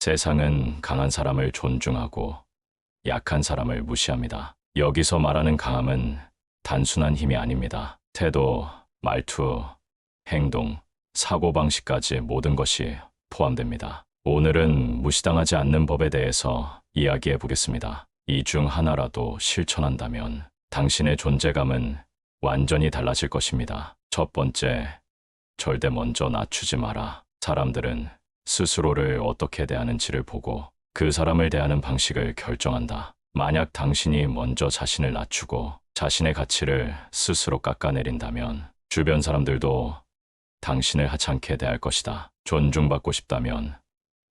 세상은 강한 사람을 존중하고 약한 사람을 무시합니다. 여기서 말하는 강함은 단순한 힘이 아닙니다. 태도, 말투, 행동, 사고방식까지 모든 것이 포함됩니다. 오늘은 무시당하지 않는 법에 대해서 이야기해 보겠습니다. 이 중 하나라도 실천한다면 당신의 존재감은 완전히 달라질 것입니다. 첫 번째, 절대 먼저 낮추지 마라. 사람들은 스스로를 어떻게 대하는지를 보고 그 사람을 대하는 방식을 결정한다. 만약 당신이 먼저 자신을 낮추고 자신의 가치를 스스로 깎아내린다면 주변 사람들도 당신을 하찮게 대할 것이다. 존중받고 싶다면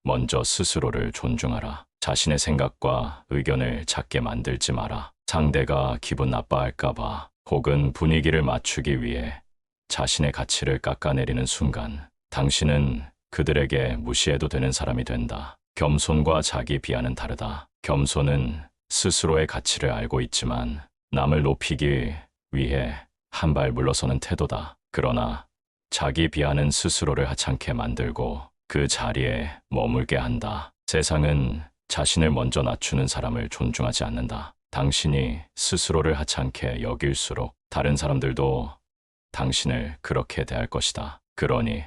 먼저 스스로를 존중하라. 자신의 생각과 의견을 작게 만들지 마라. 상대가 기분 나빠할까봐 혹은 분위기를 맞추기 위해 자신의 가치를 깎아내리는 순간 당신은 그들에게 무시해도 되는 사람이 된다. 겸손과 자기 비하는 다르다. 겸손은 스스로의 가치를 알고 있지만 남을 높이기 위해 한 발 물러서는 태도다. 그러나 자기 비하는 스스로를 하찮게 만들고 그 자리에 머물게 한다. 세상은 자신을 먼저 낮추는 사람을 존중하지 않는다. 당신이 스스로를 하찮게 여길수록 다른 사람들도 당신을 그렇게 대할 것이다. 그러니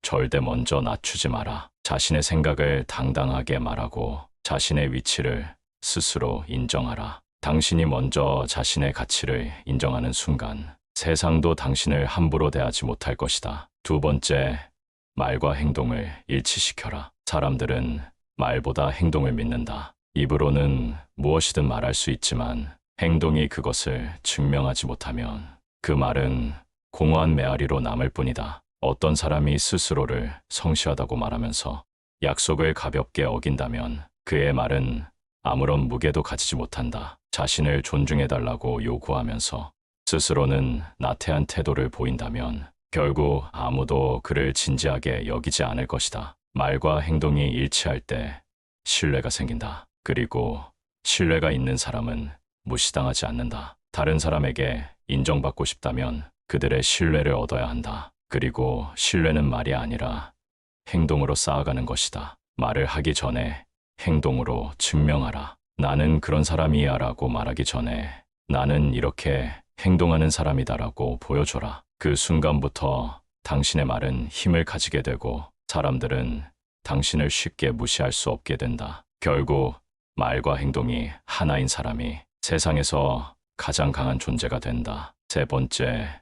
절대 먼저 낮추지 마라. 자신의 생각을 당당하게 말하고 자신의 위치를 스스로 인정하라. 당신이 먼저 자신의 가치를 인정하는 순간 세상도 당신을 함부로 대하지 못할 것이다. 두 번째, 말과 행동을 일치시켜라. 사람들은 말보다 행동을 믿는다. 입으로는 무엇이든 말할 수 있지만 행동이 그것을 증명하지 못하면 그 말은 공허한 메아리로 남을 뿐이다. 어떤 사람이 스스로를 성실하다고 말하면서 약속을 가볍게 어긴다면 그의 말은 아무런 무게도 가지지 못한다. 자신을 존중해달라고 요구하면서 스스로는 나태한 태도를 보인다면 결국 아무도 그를 진지하게 여기지 않을 것이다. 말과 행동이 일치할 때 신뢰가 생긴다. 그리고 신뢰가 있는 사람은 무시당하지 않는다. 다른 사람에게 인정받고 싶다면 그들의 신뢰를 얻어야 한다. 그리고 신뢰는 말이 아니라 행동으로 쌓아가는 것이다. 말을 하기 전에 행동으로 증명하라. 나는 그런 사람이야 라고 말하기 전에 나는 이렇게 행동하는 사람이다라고 보여줘라. 그 순간부터 당신의 말은 힘을 가지게 되고 사람들은 당신을 쉽게 무시할 수 없게 된다. 결국 말과 행동이 하나인 사람이 세상에서 가장 강한 존재가 된다. 세 번째,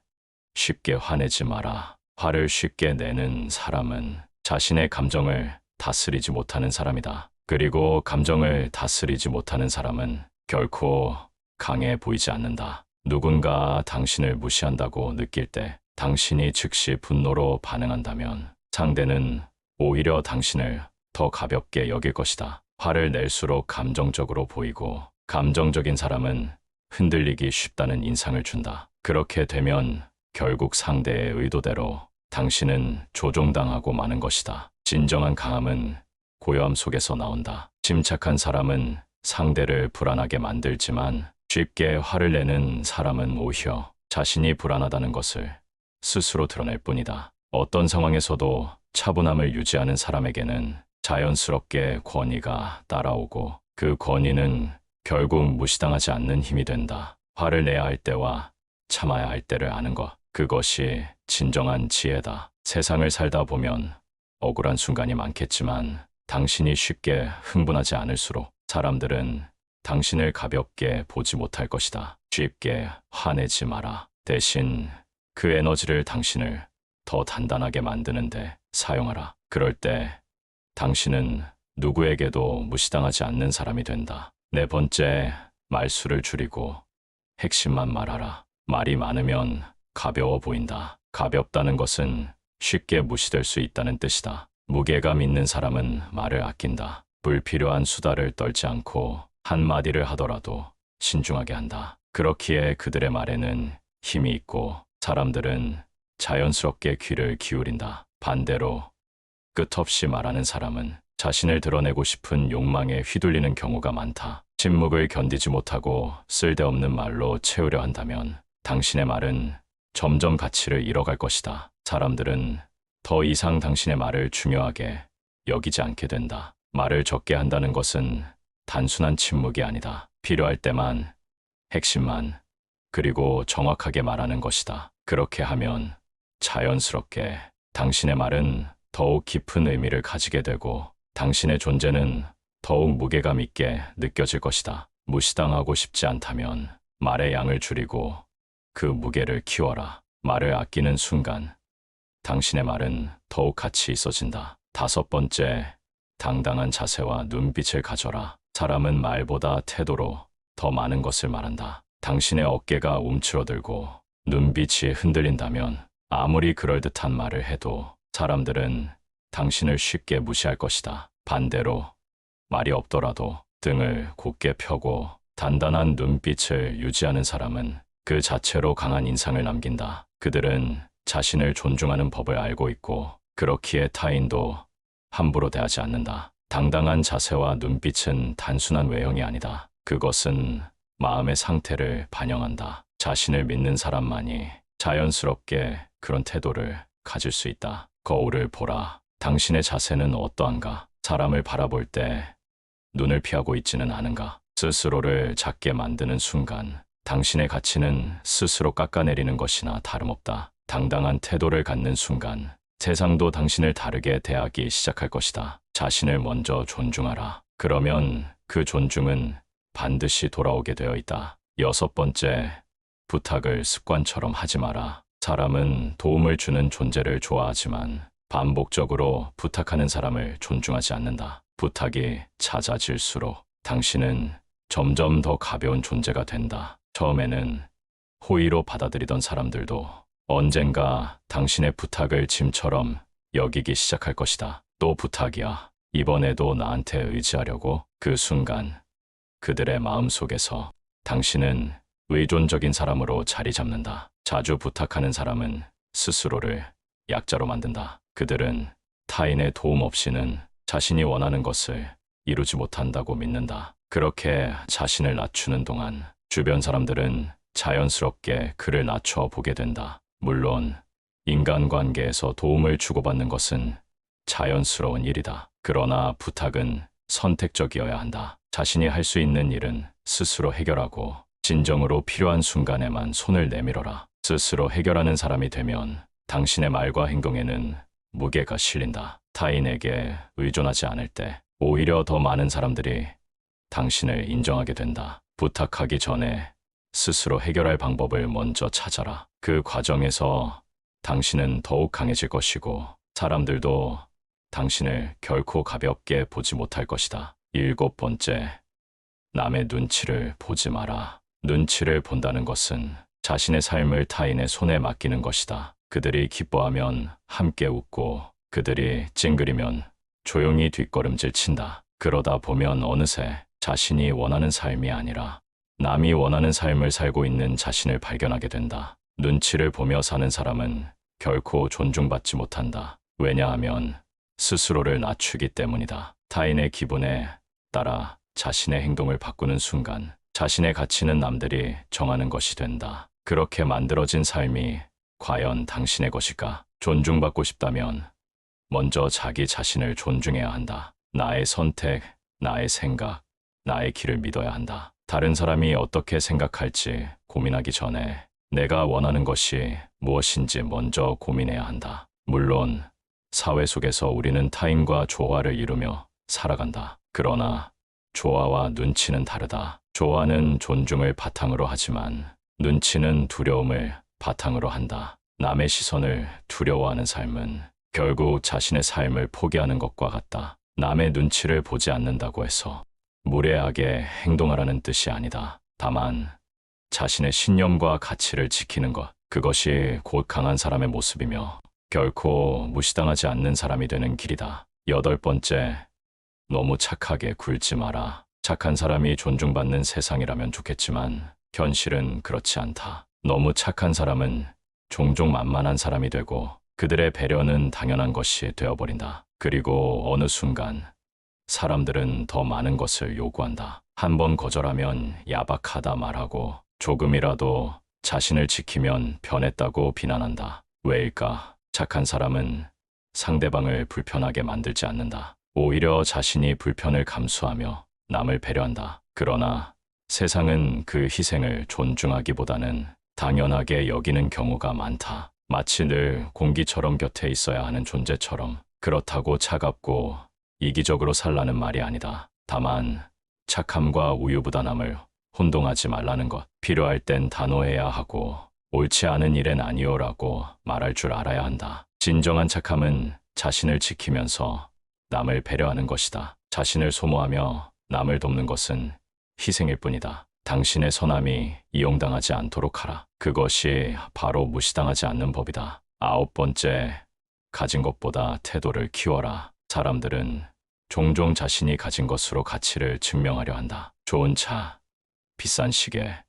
쉽게 화내지 마라. 화를 쉽게 내는 사람은 자신의 감정을 다스리지 못하는 사람이다. 그리고 감정을 다스리지 못하는 사람은 결코 강해 보이지 않는다. 누군가 당신을 무시한다고 느낄 때 당신이 즉시 분노로 반응한다면 상대는 오히려 당신을 더 가볍게 여길 것이다. 화를 낼수록 감정적으로 보이고 감정적인 사람은 흔들리기 쉽다는 인상을 준다. 그렇게 되면 결국 상대의 의도대로 당신은 조종당하고 마는 것이다. 진정한 강함은 고요함 속에서 나온다. 침착한 사람은 상대를 불안하게 만들지만 쉽게 화를 내는 사람은 오히려 자신이 불안하다는 것을 스스로 드러낼 뿐이다. 어떤 상황에서도 차분함을 유지하는 사람에게는 자연스럽게 권위가 따라오고 그 권위는 결국 무시당하지 않는 힘이 된다. 화를 내야 할 때와 참아야 할 때를 아는 것, 그것이 진정한 지혜다. 세상을 살다 보면 억울한 순간이 많겠지만 당신이 쉽게 흥분하지 않을수록 사람들은 당신을 가볍게 보지 못할 것이다. 쉽게 화내지 마라. 대신 그 에너지를 당신을 더 단단하게 만드는데 사용하라. 그럴 때 당신은 누구에게도 무시당하지 않는 사람이 된다. 네 번째, 말수를 줄이고 핵심만 말하라. 말이 많으면 가벼워 보인다. 가볍다는 것은 쉽게 무시될 수 있다는 뜻이다. 무게감 있는 사람은 말을 아낀다. 불필요한 수다를 떨지 않고 한마디를 하더라도 신중하게 한다. 그렇기에 그들의 말에는 힘이 있고 사람들은 자연스럽게 귀를 기울인다. 반대로 끝없이 말하는 사람은 자신을 드러내고 싶은 욕망에 휘둘리는 경우가 많다. 침묵을 견디지 못하고 쓸데없는 말로 채우려 한다면 당신의 말은 점점 가치를 잃어갈 것이다. 사람들은 더 이상 당신의 말을 중요하게 여기지 않게 된다. 말을 적게 한다는 것은 단순한 침묵이 아니다. 필요할 때만, 핵심만, 그리고 정확하게 말하는 것이다. 그렇게 하면 자연스럽게 당신의 말은 더욱 깊은 의미를 가지게 되고 당신의 존재는 더욱 무게감 있게 느껴질 것이다. 무시당하고 싶지 않다면 말의 양을 줄이고 그 무게를 키워라. 말을 아끼는 순간 당신의 말은 더욱 가치 있어진다. 5번째, 당당한 자세와 눈빛을 가져라. 사람은 말보다 태도로 더 많은 것을 말한다. 당신의 어깨가 움츠러들고 눈빛이 흔들린다면 아무리 그럴듯한 말을 해도 사람들은 당신을 쉽게 무시할 것이다. 반대로 말이 없더라도 등을 곧게 펴고 단단한 눈빛을 유지하는 사람은 그 자체로 강한 인상을 남긴다. 그들은 자신을 존중하는 법을 알고 있고 그렇기에 타인도 함부로 대하지 않는다. 당당한 자세와 눈빛은 단순한 외형이 아니다. 그것은 마음의 상태를 반영한다. 자신을 믿는 사람만이 자연스럽게 그런 태도를 가질 수 있다. 거울을 보라. 당신의 자세는 어떠한가? 사람을 바라볼 때 눈을 피하고 있지는 않은가? 스스로를 작게 만드는 순간 당신의 가치는 스스로 깎아내리는 것이나 다름없다. 당당한 태도를 갖는 순간 세상도 당신을 다르게 대하기 시작할 것이다. 자신을 먼저 존중하라. 그러면 그 존중은 반드시 돌아오게 되어 있다. 6번째, 부탁을 습관처럼 하지 마라. 사람은 도움을 주는 존재를 좋아하지만 반복적으로 부탁하는 사람을 존중하지 않는다. 부탁이 잦아질수록 당신은 점점 더 가벼운 존재가 된다. 처음에는 호의로 받아들이던 사람들도 언젠가 당신의 부탁을 짐처럼 여기기 시작할 것이다. 또 부탁이야. 이번에도 나한테 의지하려고? 그 순간 그들의 마음속에서 당신은 의존적인 사람으로 자리 잡는다. 자주 부탁하는 사람은 스스로를 약자로 만든다. 그들은 타인의 도움 없이는 자신이 원하는 것을 이루지 못한다고 믿는다. 그렇게 자신을 낮추는 동안 주변 사람들은 자연스럽게 그를 낮춰 보게 된다. 물론 인간관계에서 도움을 주고받는 것은 자연스러운 일이다. 그러나 부탁은 선택적이어야 한다. 자신이 할 수 있는 일은 스스로 해결하고 진정으로 필요한 순간에만 손을 내밀어라. 스스로 해결하는 사람이 되면 당신의 말과 행동에는 무게가 실린다. 타인에게 의존하지 않을 때 오히려 더 많은 사람들이 당신을 인정하게 된다. 부탁하기 전에 스스로 해결할 방법을 먼저 찾아라. 그 과정에서 당신은 더욱 강해질 것이고 사람들도 당신을 결코 가볍게 보지 못할 것이다. 7번째, 남의 눈치를 보지 마라. 눈치를 본다는 것은 자신의 삶을 타인의 손에 맡기는 것이다. 그들이 기뻐하면 함께 웃고 그들이 찡그리면 조용히 뒷걸음질 친다. 그러다 보면 어느새 자신이 원하는 삶이 아니라 남이 원하는 삶을 살고 있는 자신을 발견하게 된다. 눈치를 보며 사는 사람은 결코 존중받지 못한다. 왜냐하면 스스로를 낮추기 때문이다. 타인의 기분에 따라 자신의 행동을 바꾸는 순간 자신의 가치는 남들이 정하는 것이 된다. 그렇게 만들어진 삶이 과연 당신의 것일까? 존중받고 싶다면 먼저 자기 자신을 존중해야 한다. 나의 선택, 나의 생각, 나의 길을 믿어야 한다. 다른 사람이 어떻게 생각할지 고민하기 전에 내가 원하는 것이 무엇인지 먼저 고민해야 한다. 물론 사회 속에서 우리는 타인과 조화를 이루며 살아간다. 그러나 조화와 눈치는 다르다. 조화는 존중을 바탕으로 하지만 눈치는 두려움을 바탕으로 한다. 남의 시선을 두려워하는 삶은 결국 자신의 삶을 포기하는 것과 같다. 남의 눈치를 보지 않는다고 해서 무례하게 행동하라는 뜻이 아니다. 다만 자신의 신념과 가치를 지키는 것, 그것이 곧 강한 사람의 모습이며 결코 무시당하지 않는 사람이 되는 길이다. 8번째, 너무 착하게 굴지 마라. 착한 사람이 존중받는 세상이라면 좋겠지만 현실은 그렇지 않다. 너무 착한 사람은 종종 만만한 사람이 되고 그들의 배려는 당연한 것이 되어버린다. 그리고 어느 순간 사람들은 더 많은 것을 요구한다. 한 번 거절하면 야박하다 말하고 조금이라도 자신을 지키면 변했다고 비난한다. 왜일까? 착한 사람은 상대방을 불편하게 만들지 않는다. 오히려 자신이 불편을 감수하며 남을 배려한다. 그러나 세상은 그 희생을 존중하기보다는 당연하게 여기는 경우가 많다. 마치 늘 공기처럼 곁에 있어야 하는 존재처럼. 그렇다고 차갑고 이기적으로 살라는 말이 아니다. 다만 착함과 우유부단함을 혼동하지 말라는 것. 필요할 땐 단호해야 하고 옳지 않은 일엔 아니오라고 말할 줄 알아야 한다. 진정한 착함은 자신을 지키면서 남을 배려하는 것이다. 자신을 소모하며 남을 돕는 것은 희생일 뿐이다. 당신의 선함이 이용당하지 않도록 하라. 그것이 바로 무시당하지 않는 법이다. 9번째, 가진 것보다 태도를 키워라. 사람들은 종종 자신이 가진 것으로 가치를 증명하려 한다. 좋은 차, 비싼 시계,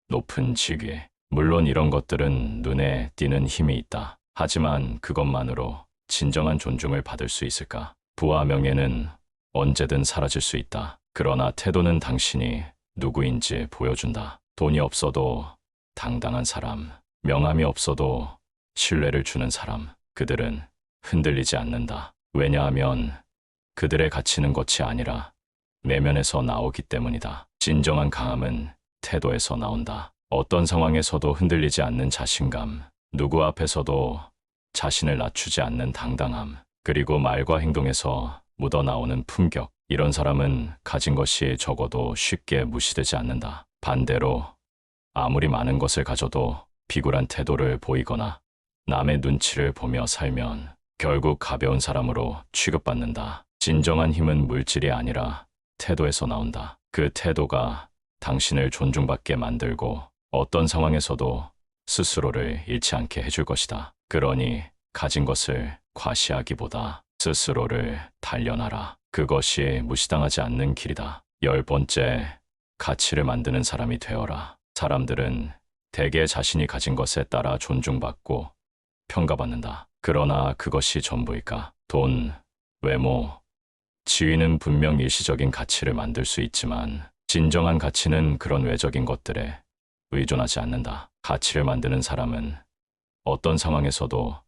높은 직위. 물론 이런 것들은 눈에 띄는 힘이 있다. 하지만 그것만으로 진정한 존중을 받을 수 있을까? 부와 명예는 언제든 사라질 수 있다. 그러나 태도는 당신이 누구인지 보여준다. 돈이 없어도 당당한 사람, 명함이 없어도 신뢰를 주는 사람, 그들은 흔들리지 않는다. 왜냐하면 그들의 가치는 것이 아니라 내면에서 나오기 때문이다. 진정한 강함은 태도에서 나온다. 어떤 상황에서도 흔들리지 않는 자신감, 누구 앞에서도 자신을 낮추지 않는 당당함, 그리고 말과 행동에서 묻어나오는 품격. 이런 사람은 가진 것이 적어도 쉽게 무시되지 않는다. 반대로 아무리 많은 것을 가져도 비굴한 태도를 보이거나 남의 눈치를 보며 살면 결국 가벼운 사람으로 취급받는다. 진정한 힘은 물질이 아니라 태도에서 나온다. 그 태도가 당신을 존중받게 만들고 어떤 상황에서도 스스로를 잃지 않게 해줄 것이다. 그러니 가진 것을 과시하기보다 스스로를 단련하라. 그것이 무시당하지 않는 길이다. 10번째, 가치를 만드는 사람이 되어라. 사람들은 대개 자신이 가진 것에 따라 존중받고 평가받는다. 그러나 그것이 전부일까? 돈, 외모, 지위는 분명 일시적인 가치를 만들 수 있지만 진정한 가치는 그런 외적인 것들에 의존하지 않는다. 가치를 만드는 사람은 어떤 상황에서도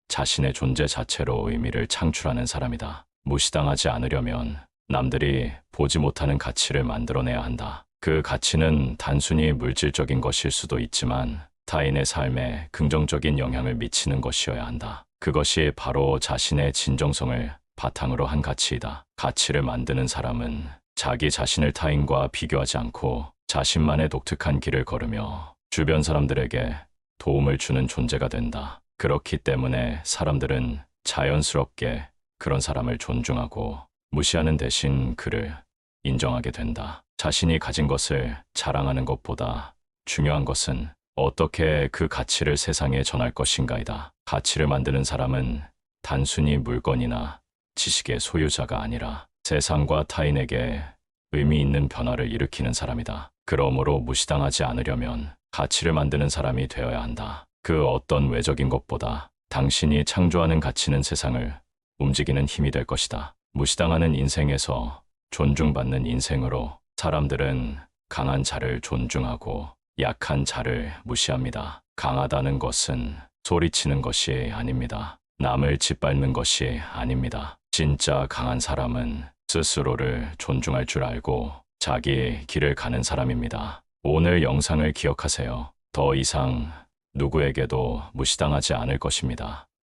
자신의 존재 자체로 의미를 창출하는 사람이다. 무시당하지 않으려면 남들이 보지 못하는 가치를 만들어내야 한다. 그 가치는 단순히 물질적인 것일 수도 있지만 타인의 삶에 긍정적인 영향을 미치는 것이어야 한다. 그것이 바로 자신의 진정성을 바탕으로 한 가치이다. 가치를 만드는 사람은 자기 자신을 타인과 비교하지 않고 자신만의 독특한 길을 걸으며 주변 사람들에게 도움을 주는 존재가 된다. 그렇기 때문에 사람들은 자연스럽게 그런 사람을 존중하고 무시하는 대신 그를 인정하게 된다. 자신이 가진 것을 자랑하는 것보다 중요한 것은 어떻게 그 가치를 세상에 전할 것인가이다. 가치를 만드는 사람은 단순히 물건이나 지식의 소유자가 아니라 세상과 타인에게 의미 있는 변화를 일으키는 사람이다. 그러므로 무시당하지 않으려면 가치를 만드는 사람이 되어야 한다. 그 어떤 외적인 것보다 당신이 창조하는 가치는 세상을 움직이는 힘이 될 것이다. 무시당하는 인생에서 존중받는 인생으로 사람들은 강한 자를 존중하고 약한 자를 무시합니다. 강하다는 것은 소리치는 것이 아닙니다. 남을 짓밟는 것이 아닙니다. 진짜 강한 사람은 스스로를 존중할 줄 알고 자기 길을 가는 사람입니다. 오늘 영상을 기억하세요. 더 이상 누구에게도 무시당하지 않을 것입니다.